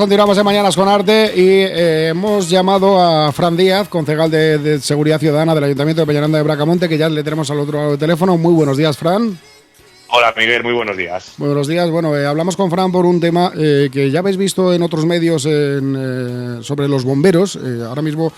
continuamos en Mañanas con Arte y hemos llamado a Fran Díaz, concejal de Seguridad Ciudadana del Ayuntamiento de Peñaranda de Bracamonte, que ya le tenemos al otro lado del teléfono. Muy buenos días, Fran. Hola, Miguel, muy buenos días. Muy buenos días. Bueno, hablamos con Fran por un tema que ya habéis visto en otros medios sobre los bomberos. Ahora mismo,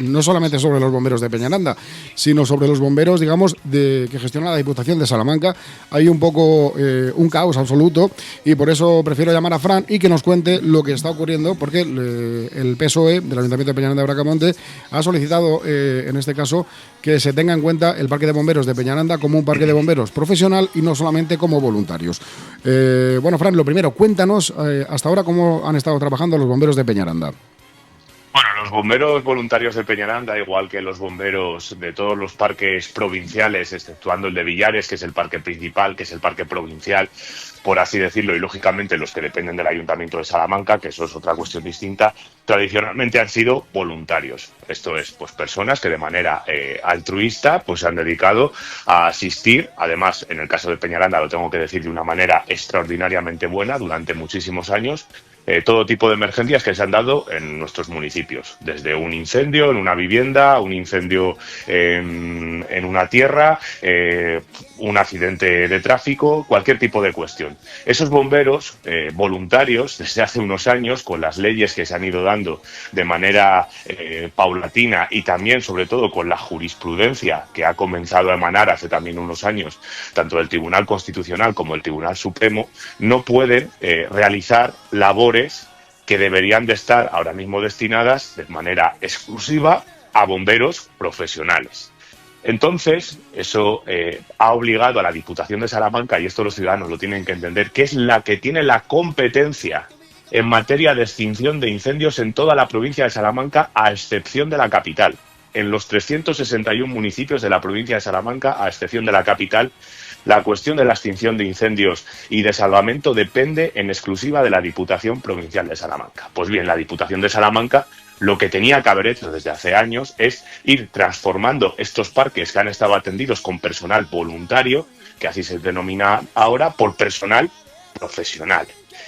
no solamente sobre los bomberos de Peñaranda, sino sobre los bomberos, digamos, que gestiona la Diputación de Salamanca. Hay un poco un caos absoluto y por eso prefiero llamar a Fran y que nos cuente lo que está ocurriendo, porque el PSOE del Ayuntamiento de Peñaranda de Bracamonte ha solicitado, en este caso, que se tenga en cuenta el Parque de Bomberos de Peñaranda como un parque de bomberos profesional y no solamente como voluntarios. Fran, lo primero, cuéntanos hasta ahora cómo han estado trabajando los bomberos de Peñaranda. Bueno, los bomberos voluntarios de Peñaranda, igual que los bomberos de todos los parques provinciales, exceptuando el de Villares, que es el parque principal, que es el parque provincial, por así decirlo, y lógicamente los que dependen del Ayuntamiento de Salamanca, que eso es otra cuestión distinta, tradicionalmente han sido voluntarios. Esto es, pues personas que de manera altruista pues se han dedicado a asistir, además en el caso de Peñaranda lo tengo que decir de una manera extraordinariamente buena durante muchísimos años, todo tipo de emergencias que se han dado en nuestros municipios, desde un incendio en una vivienda, un incendio en una tierra, un accidente de tráfico, cualquier tipo de cuestión. Esos bomberos voluntarios, desde hace unos años, con las leyes que se han ido dando de manera paulatina y también, sobre todo, con la jurisprudencia que ha comenzado a emanar hace también unos años, tanto del Tribunal Constitucional como del Tribunal Supremo, no pueden realizar labores que deberían de estar ahora mismo destinadas de manera exclusiva a bomberos profesionales. Entonces, eso ha obligado a la Diputación de Salamanca, y esto los ciudadanos lo tienen que entender, que es la que tiene la competencia en materia de extinción de incendios en toda la provincia de Salamanca, a excepción de la capital. En los 361 municipios de la provincia de Salamanca, a excepción de la capital, la cuestión de la extinción de incendios y de salvamento depende en exclusiva de la Diputación Provincial de Salamanca. Pues bien, la Diputación de Salamanca lo que tenía que haber hecho desde hace años es ir transformando estos parques que han estado atendidos con personal voluntario, que así se denomina ahora, por personal profesional.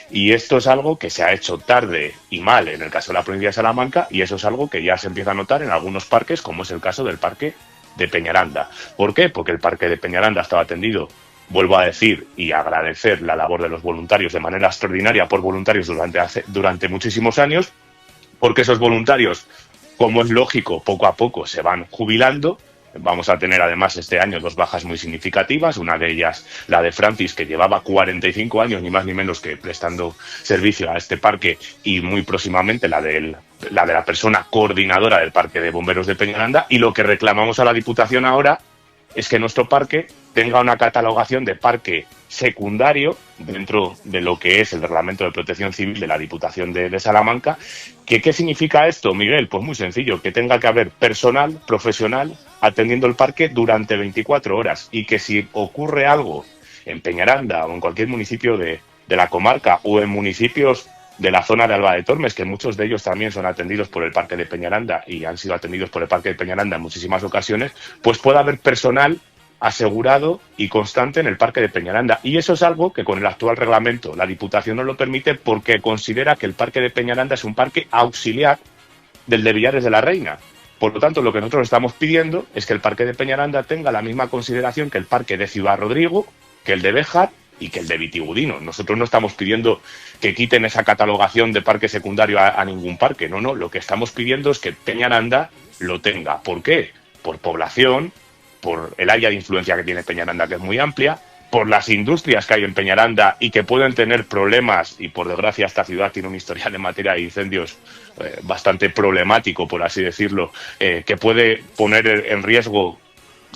Y esto es algo que se ha hecho tarde y mal en el caso de la provincia de Salamanca, y eso es algo que ya se empieza a notar en algunos parques, como es el caso del parque de Peñaranda. ¿Por qué? Porque el parque de Peñaranda estaba atendido, vuelvo a decir y agradecer la labor de los voluntarios de manera extraordinaria por voluntarios durante muchísimos años, porque esos voluntarios, como es lógico, poco a poco se van jubilando. Vamos a tener además este año 2 bajas muy significativas, una de ellas la de Francis, que llevaba 45 años, ni más ni menos, que prestando servicio a este parque, y muy próximamente la de la persona coordinadora del Parque de Bomberos de Peñaranda. Y lo que reclamamos a la Diputación ahora es que nuestro parque tenga una catalogación de parque secundario dentro de lo que es el Reglamento de Protección Civil de la Diputación de Salamanca. ¿Qué significa esto, Miguel? Pues muy sencillo, que tenga que haber personal profesional atendiendo el parque durante 24 horas, y que si ocurre algo en Peñaranda o en cualquier municipio de la comarca, o en municipios de la zona de Alba de Tormes, que muchos de ellos también son atendidos por el Parque de Peñaranda y han sido atendidos por el Parque de Peñaranda en muchísimas ocasiones, pues pueda haber personal asegurado y constante en el Parque de Peñaranda. Y eso es algo que con el actual reglamento la Diputación no lo permite, porque considera que el Parque de Peñaranda es un parque auxiliar del de Villares de la Reina. Por lo tanto, lo que nosotros estamos pidiendo es que el Parque de Peñaranda tenga la misma consideración que el Parque de Ciudad Rodrigo, que el de Béjar y que el de Vitigudino. Nosotros no estamos pidiendo que quiten esa catalogación de parque secundario a ningún parque. No, lo que estamos pidiendo es que Peñaranda lo tenga. ¿Por qué? Por población, por el área de influencia que tiene Peñaranda, que es muy amplia, por las industrias que hay en Peñaranda y que pueden tener problemas, y por desgracia esta ciudad tiene un historial en materia de incendios bastante problemático, por así decirlo, que puede poner en riesgo,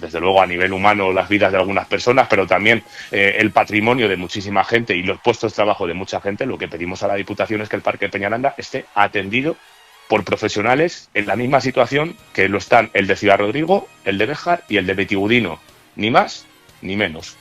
desde luego a nivel humano, las vidas de algunas personas, pero también el patrimonio de muchísima gente y los puestos de trabajo de mucha gente. Lo que pedimos a la Diputación es que el Parque de Peñaranda esté atendido por profesionales en la misma situación que lo están el de Ciudad Rodrigo, el de Béjar y el de Vitigudino, ni más ni menos.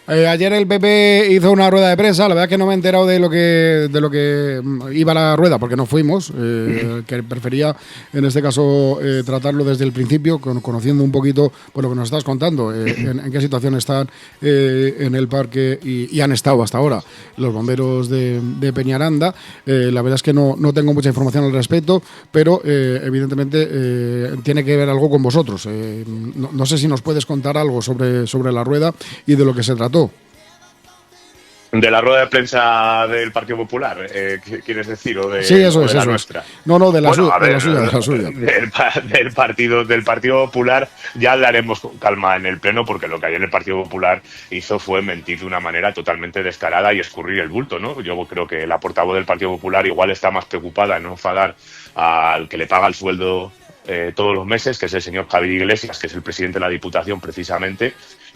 Ayer el PP hizo una rueda de prensa, la verdad es que no me he enterado de lo que iba la rueda, porque no fuimos, que prefería en este caso tratarlo desde el principio, conociendo un poquito pues, lo que nos estás contando, en qué situación están en el parque y han estado hasta ahora los bomberos de Peñaranda. La verdad es que no tengo mucha información al respecto, pero evidentemente tiene que ver algo con vosotros. No sé si nos puedes contar algo sobre la rueda y de lo que se trató. De la rueda de prensa del Partido Popular, ¿quieres decir? ¿O de, sí, eso o es, de la eso nuestra? Es. No, de la, bueno, de la suya. Del Partido Popular ya hablaremos con calma en el Pleno, porque lo que ayer el Partido Popular hizo fue mentir de una manera totalmente descarada y escurrir el bulto, ¿no? Yo creo que la portavoz del Partido Popular igual está más preocupada en no enfadar al que le paga el sueldo todos los meses, que es el señor Javier Iglesias, que es el presidente de la Diputación precisamente,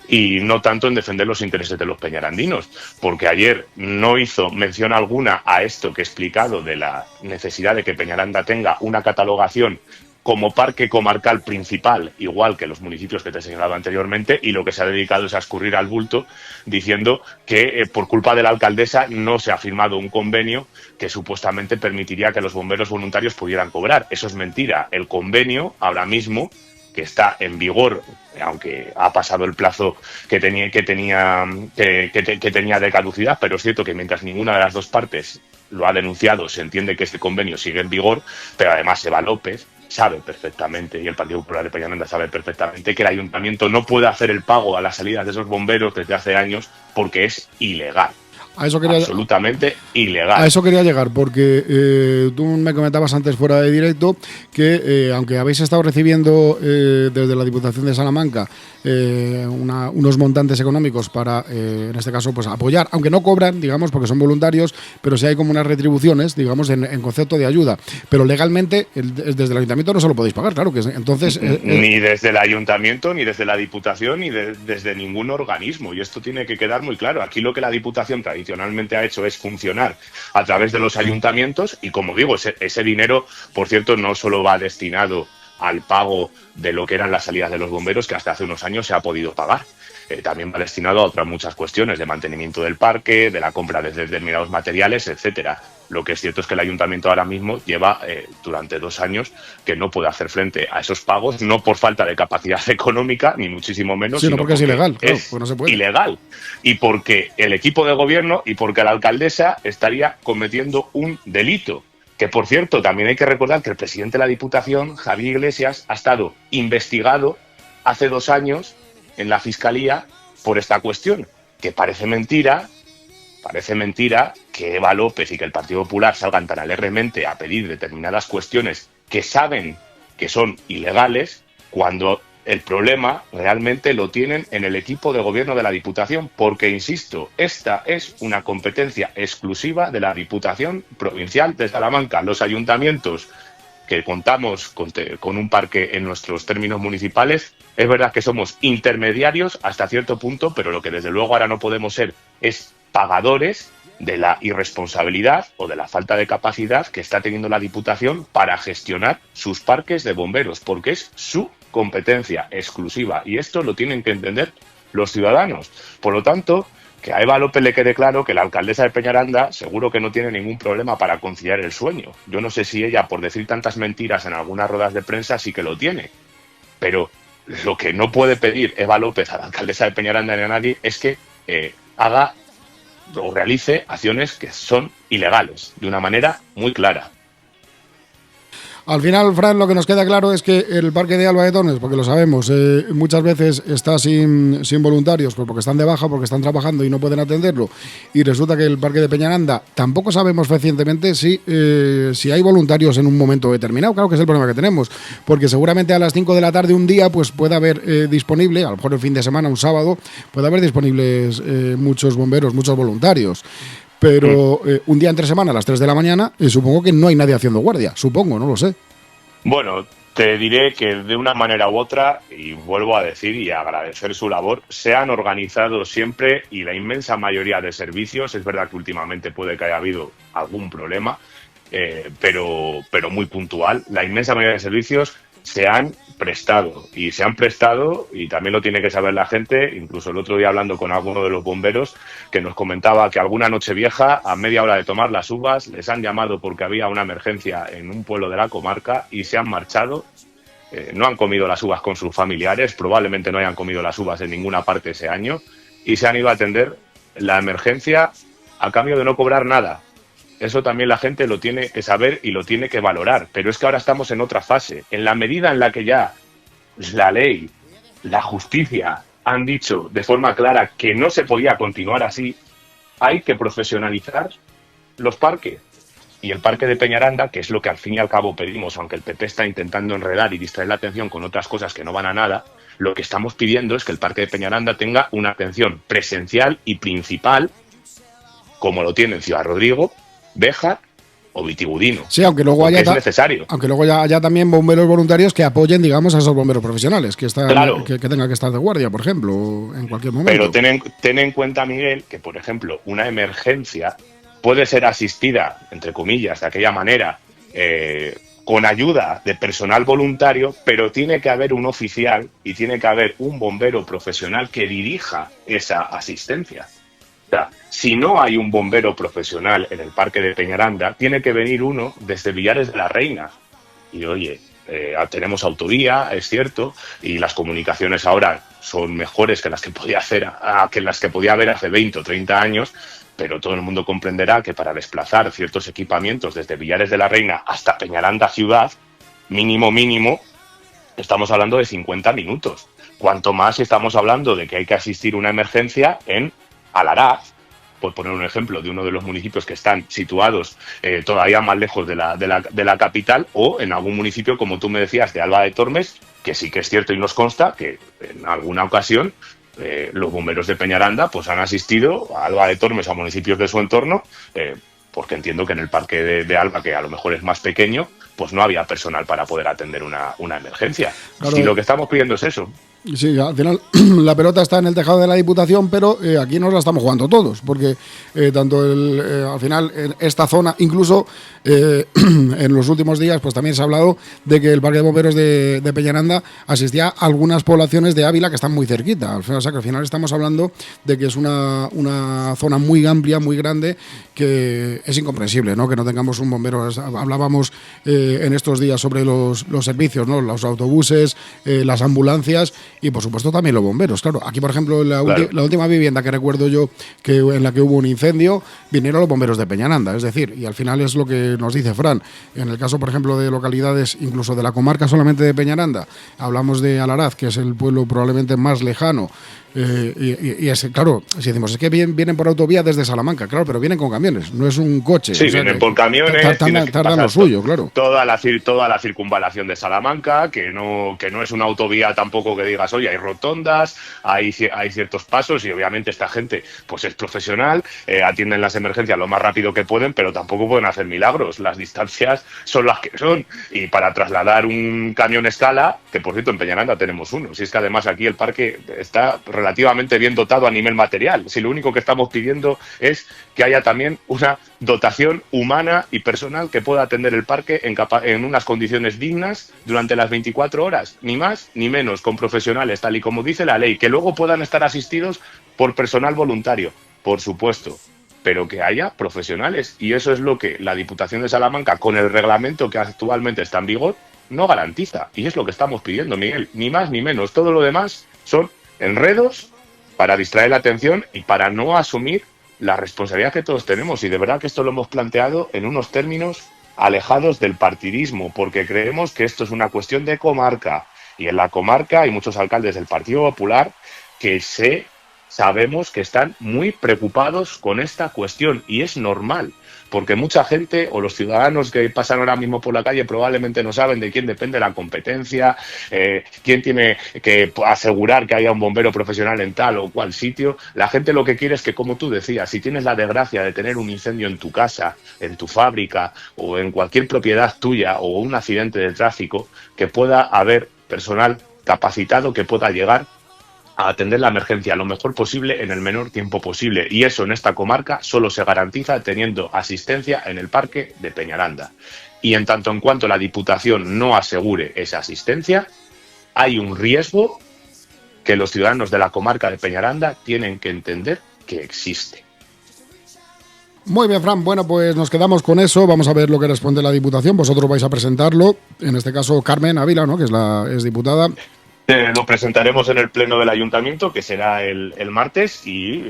y no tanto en defender los intereses de los peñarandinos, porque ayer no hizo mención alguna a esto que he explicado de la necesidad de que Peñaranda tenga una catalogación como parque comarcal principal, igual que los municipios que te he señalado anteriormente, y lo que se ha dedicado es a escurrir al bulto diciendo que por culpa de la alcaldesa no se ha firmado un convenio que supuestamente permitiría que los bomberos voluntarios pudieran cobrar. Eso es mentira. El convenio ahora mismo, que está en vigor, aunque ha pasado el plazo que tenía de caducidad, pero es cierto que mientras ninguna de las dos partes lo ha denunciado, se entiende que este convenio sigue en vigor, pero además Eva López sabe perfectamente, y el Partido Popular de Peñaranda sabe perfectamente, que el ayuntamiento no puede hacer el pago a las salidas de esos bomberos desde hace años porque es ilegal. Absolutamente ilegal. A eso quería llegar, porque tú me comentabas antes fuera de directo que aunque habéis estado recibiendo desde la Diputación de Salamanca unos montantes económicos para, en este caso, pues apoyar, aunque no cobran, digamos, porque son voluntarios, pero sí hay como unas retribuciones, digamos, en concepto de ayuda. Pero legalmente, desde el ayuntamiento no se lo podéis pagar, claro que entonces... ni desde el ayuntamiento, ni desde la Diputación, ni desde ningún organismo. Y esto tiene que quedar muy claro. Aquí lo que la Diputación tradicionalmente ha hecho es funcionar a través de los ayuntamientos y, como digo, ese dinero, por cierto, no solo va destinado al pago de lo que eran las salidas de los bomberos, que hasta hace unos años se ha podido pagar. También va destinado a otras muchas cuestiones de mantenimiento del parque, de la compra de determinados materiales, etcétera. Lo que es cierto es que el ayuntamiento ahora mismo lleva durante 2 años que no puede hacer frente a esos pagos, no por falta de capacidad económica, ni muchísimo menos, sino porque es ilegal. Claro, es pues no se puede. Ilegal. Y porque el equipo de gobierno y porque la alcaldesa estaría cometiendo un delito. Que, por cierto, también hay que recordar que el presidente de la Diputación, Javier Iglesias, ha estado investigado hace 2 años en la Fiscalía por esta cuestión, que parece mentira que Eva López y que el Partido Popular salgan tan alegremente a pedir determinadas cuestiones que saben que son ilegales, cuando el problema realmente lo tienen en el equipo de gobierno de la Diputación, porque, insisto, esta es una competencia exclusiva de la Diputación Provincial de Salamanca. Los ayuntamientos que contamos con un parque en nuestros términos municipales, es verdad que somos intermediarios hasta cierto punto, pero lo que desde luego ahora no podemos ser es pagadores de la irresponsabilidad o de la falta de capacidad que está teniendo la Diputación para gestionar sus parques de bomberos, porque es su competencia exclusiva y esto lo tienen que entender los ciudadanos. Por lo tanto, que a Eva López le quede claro que la alcaldesa de Peñaranda seguro que no tiene ningún problema para conciliar el sueño. Yo no sé si ella, por decir tantas mentiras en algunas ruedas de prensa, sí que lo tiene. Pero lo que no puede pedir Eva López a la alcaldesa de Peñaranda ni a nadie es que haga o realice acciones que son ilegales, de una manera muy clara. Al final, Fran, lo que nos queda claro es que el parque de Alba de Tormes, porque lo sabemos, muchas veces está sin voluntarios, pues porque están de baja, porque están trabajando y no pueden atenderlo. Y resulta que el parque de Peñaranda tampoco sabemos fehacientemente si hay voluntarios en un momento determinado. Claro que es el problema que tenemos, porque seguramente a las 5 de la tarde un día pues puede haber disponible, a lo mejor el fin de semana, un sábado, puede haber disponibles muchos bomberos, muchos voluntarios. Pero un día entre semana a las 3 de la mañana, supongo que no hay nadie haciendo guardia. Supongo, no lo sé. Bueno, te diré que de una manera u otra, y vuelvo a decir y a agradecer su labor, se han organizado siempre y la inmensa mayoría de servicios. Es verdad que últimamente puede que haya habido algún problema, pero muy puntual. La inmensa mayoría de servicios se han prestado y también lo tiene que saber la gente. Incluso el otro día hablando con alguno de los bomberos que nos comentaba que alguna noche vieja a media hora de tomar las uvas les han llamado porque había una emergencia en un pueblo de la comarca y se han marchado. No han comido las uvas con sus familiares, probablemente no hayan comido las uvas en ninguna parte ese año y se han ido a atender la emergencia a cambio de no cobrar nada. Eso también la gente lo tiene que saber y lo tiene que valorar. Pero es que ahora estamos en otra fase. En la medida en la que ya la ley, la justicia han dicho de forma clara que no se podía continuar así, hay que profesionalizar los parques. Y el parque de Peñaranda, que es lo que al fin y al cabo pedimos, aunque el PP está intentando enredar y distraer la atención con otras cosas que no van a nada, lo que estamos pidiendo es que el parque de Peñaranda tenga una atención presencial y principal, como lo tiene en Ciudad Rodrigo, Béjar o Vitigudino. Sí, aunque luego es necesario. Aunque luego haya también bomberos voluntarios que apoyen, digamos, a esos bomberos profesionales, que están, claro, que tengan que estar de guardia, por ejemplo, en cualquier momento. Pero ten en cuenta, Miguel, que por ejemplo, una emergencia puede ser asistida, entre comillas, de aquella manera, con ayuda de personal voluntario, pero tiene que haber un oficial y tiene que haber un bombero profesional que dirija esa asistencia. O sea, si no hay un bombero profesional en el parque de Peñaranda, tiene que venir uno desde Villares de la Reina. Y oye, tenemos autovía, es cierto, y las comunicaciones ahora son mejores que las que podía haber hace 20 o 30 años, pero todo el mundo comprenderá que para desplazar ciertos equipamientos desde Villares de la Reina hasta Peñaranda ciudad, mínimo, estamos hablando de 50 minutos. Cuanto más si estamos hablando de que hay que asistir a una emergencia en Alaraz, por poner un ejemplo de uno de los municipios que están situados todavía más lejos de la capital, o en algún municipio, como tú me decías, de Alba de Tormes, que sí que es cierto y nos consta que en alguna ocasión los bomberos de Peñaranda pues han asistido a Alba de Tormes, a municipios de su entorno, porque entiendo que en el parque de Alba, que a lo mejor es más pequeño, pues no había personal para poder atender una emergencia. Claro. Y lo que estamos pidiendo es eso. Sí, al final la pelota está en el tejado de la Diputación, pero aquí nos la estamos jugando todos, porque tanto al final en esta zona, incluso en los últimos días, pues también se ha hablado de que el Parque de Bomberos de Peñaranda asistía a algunas poblaciones de Ávila que están muy cerquita. O sea que al final estamos hablando de que es una zona muy amplia, muy grande, que es incomprensible, ¿no? Que no tengamos un bombero. Hablábamos en estos días sobre los servicios, ¿no? Los autobuses, las ambulancias y por supuesto también los bomberos. Claro, aquí por ejemplo la última vivienda que recuerdo yo en la que hubo un incendio, vinieron los bomberos de Peñaranda, es decir, y al final es lo que nos dice Fran. En el caso por ejemplo de localidades incluso de la comarca solamente de Peñaranda, hablamos de Alaraz, que es el pueblo probablemente más lejano. Y es claro, si decimos es que vienen por autovía desde Salamanca, claro, pero vienen con camiones, no es un coche. Sí, vienen por camiones, tardan lo suyo, claro. Toda la circunvalación de Salamanca, que no es una autovía tampoco que digas, oye, hay rotondas, hay ciertos pasos y obviamente esta gente pues es profesional, atienden las emergencias lo más rápido que pueden, pero tampoco pueden hacer milagros, las distancias son las que son y para trasladar un camión escala, que por cierto en Peñaranda tenemos uno, si es que además aquí el parque está relativamente bien dotado a nivel material. Si lo único que estamos pidiendo es que haya también una dotación humana y personal que pueda atender el parque en unas condiciones dignas durante las 24 horas, ni más ni menos, con profesionales, tal y como dice la ley, que luego puedan estar asistidos por personal voluntario, por supuesto, pero que haya profesionales. Y eso es lo que la Diputación de Salamanca, con el reglamento que actualmente está en vigor, no garantiza. Y es lo que estamos pidiendo, Miguel, ni más ni menos. Todo lo demás son enredos para distraer la atención y para no asumir la responsabilidad que todos tenemos. Y de verdad que esto lo hemos planteado en unos términos alejados del partidismo, porque creemos que esto es una cuestión de comarca. Y en la comarca hay muchos alcaldes del Partido Popular que sabemos que están muy preocupados con esta cuestión. Y es normal, porque mucha gente o los ciudadanos que pasan ahora mismo por la calle probablemente no saben de quién depende la competencia, quién tiene que asegurar que haya un bombero profesional en tal o cual sitio. La gente lo que quiere es que, como tú decías, si tienes la desgracia de tener un incendio en tu casa, en tu fábrica o en cualquier propiedad tuya o un accidente de tráfico, que pueda haber personal capacitado que pueda llegar a atender la emergencia lo mejor posible en el menor tiempo posible. Y eso en esta comarca solo se garantiza teniendo asistencia en el parque de Peñaranda. Y en tanto en cuanto la Diputación no asegure esa asistencia, hay un riesgo que los ciudadanos de la comarca de Peñaranda tienen que entender que existe. Muy bien, Fran. Bueno, pues nos quedamos con eso. Vamos a ver lo que responde la Diputación. Vosotros vais a presentarlo. En este caso, Carmen Ávila, ¿no?, que es diputada. Lo presentaremos en el pleno del ayuntamiento, que será el martes, y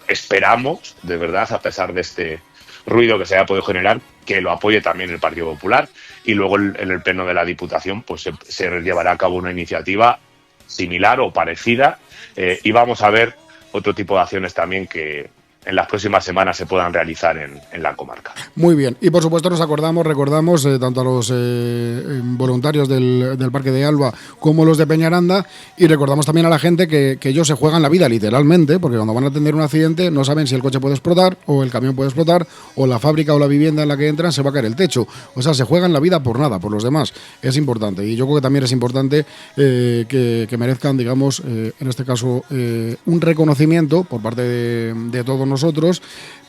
esperamos, de verdad, a pesar de este ruido que se haya podido generar, que lo apoye también el Partido Popular, y luego en el pleno de la Diputación pues se llevará a cabo una iniciativa similar o parecida, y vamos a ver otro tipo de acciones también que en las próximas semanas se puedan realizar en la comarca. Muy bien. Y por supuesto recordamos tanto a los voluntarios del Parque de Alba como los de Peñaranda, y recordamos también a la gente que ellos se juegan la vida literalmente, porque cuando van a tener un accidente no saben si el coche puede explotar o el camión puede explotar o la fábrica o la vivienda en la que entran se va a caer el techo. O sea, se juegan la vida por nada, por los demás. Es importante. Y yo creo que también es importante que merezcan, digamos, en este caso, un reconocimiento por parte de todos nosotros,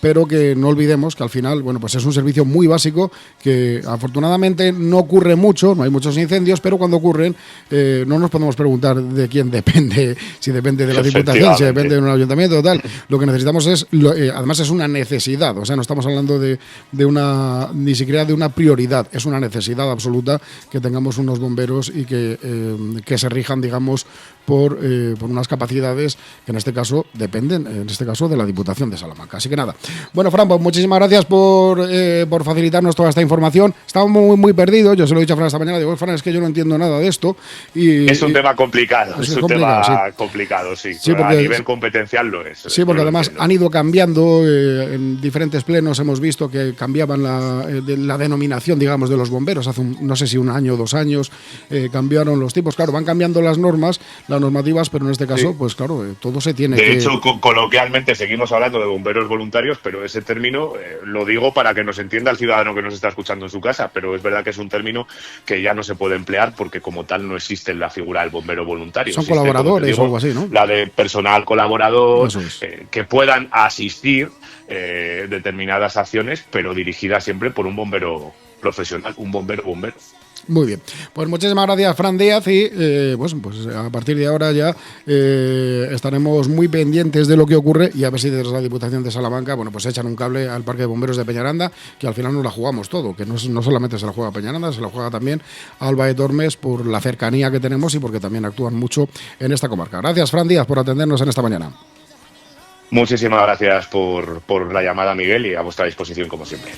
pero que no olvidemos que al final, bueno, pues es un servicio muy básico que afortunadamente no ocurre mucho, no hay muchos incendios, pero cuando ocurren no nos podemos preguntar de quién depende, si depende de la Diputación, si depende de un ayuntamiento o tal. Lo que necesitamos es, además es una necesidad, o sea, no estamos hablando de una, ni siquiera de una prioridad, es una necesidad absoluta que tengamos unos bomberos y que se rijan, digamos, por unas capacidades que en este caso dependen, de la Diputación de Salamanca. Así que nada. Bueno, Fran, pues muchísimas gracias por facilitarnos toda esta información. Estábamos muy perdidos. Yo se lo he dicho a Fran esta mañana. Digo, Fran, es que yo no entiendo nada de esto. Es un tema complicado. Es un tema complicado, sí. Porque a nivel competencial lo es. Sí, porque además han ido cambiando en diferentes plenos. Hemos visto que cambiaban la denominación, digamos, de los bomberos. Hace no sé si un año o 2 años cambiaron los tipos. Claro, van cambiando las normativas, pero en este caso, pues claro, todo se tiene De hecho, coloquialmente seguimos hablando de bomberos voluntarios, pero ese término lo digo para que nos entienda el ciudadano que nos está escuchando en su casa, pero es verdad que es un término que ya no se puede emplear porque como tal no existe la figura del bombero voluntario. Son colaboradores o algo así, ¿no? La de personal colaborador, es. Que puedan asistir determinadas acciones, pero dirigidas siempre por un bombero profesional, un bombero. Muy bien, pues muchísimas gracias, Fran Díaz, y pues a partir de ahora ya estaremos muy pendientes de lo que ocurre y a ver si desde la Diputación de Salamanca, bueno, pues echan un cable al Parque de Bomberos de Peñaranda, que al final nos la jugamos todo, que no solamente se la juega Peñaranda, se la juega también Alba de Tormes por la cercanía que tenemos y porque también actúan mucho en esta comarca. Gracias, Fran Díaz, por atendernos en esta mañana. Muchísimas gracias por la llamada, Miguel, y a vuestra disposición como siempre.